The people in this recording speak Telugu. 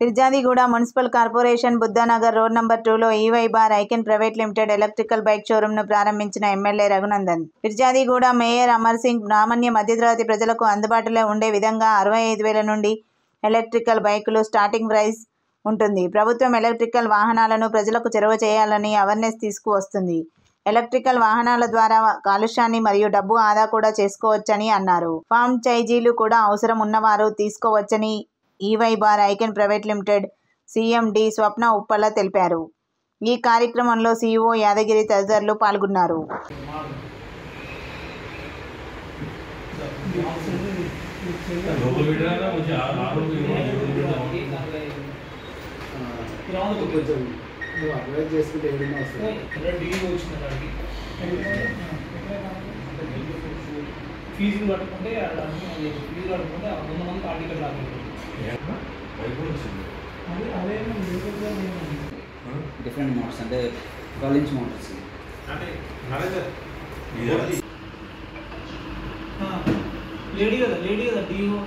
Peerzadiguda municipal corporation Buddhanagar road number 2లో ఈవై బార్ ఐకెన్ ప్రైవేట్ లిమిటెడ్ ఎలక్ట్రికల్ బైక్ షోరూంను ప్రారంభించిన ఎమ్మెల్యే రఘునందన్. ఫిర్జాదిగూడ మేయర్ అమర్ సింగ్ సామాన్య మధ్యతరగతి ప్రజలకు అందుబాటులో ఉండే విధంగా 65,000 నుండి ఎలక్ట్రికల్ బైకులు స్టార్టింగ్ ప్రైస్ ఉంటుంది. ప్రభుత్వం ఎలక్ట్రికల్ వాహనాలను ప్రజలకు చేరువ చేయాలని అవేర్నెస్ తీసుకువస్తుంది. ఎలక్ట్రికల్ వాహనాల ద్వారా కాలుష్యాన్ని మరియు డబ్బు ఆదా కూడా చేసుకోవచ్చని అన్నారు. ఫ్రాంచైజీలు కూడా అవసరం ఉన్నవారు తీసుకోవచ్చని ఈవై బార్ ఐకెన్ private limited CMD Swapna Uppala తెలిపారు. ఈ కార్యక్రమంలో సిఇఓ యాదగిరి తదితరులు పాల్గొన్నారు. ఫీజులు కట్టుకుంటే ఫీజు కట్టుకుంటే 100 మంది ఆర్టికల్ రాకపోతుంది. డిఫరెంట్ మోడల్స్ అంటే 12 ఇంచ్ మోడల్స్ లేడీ కదా డిఓ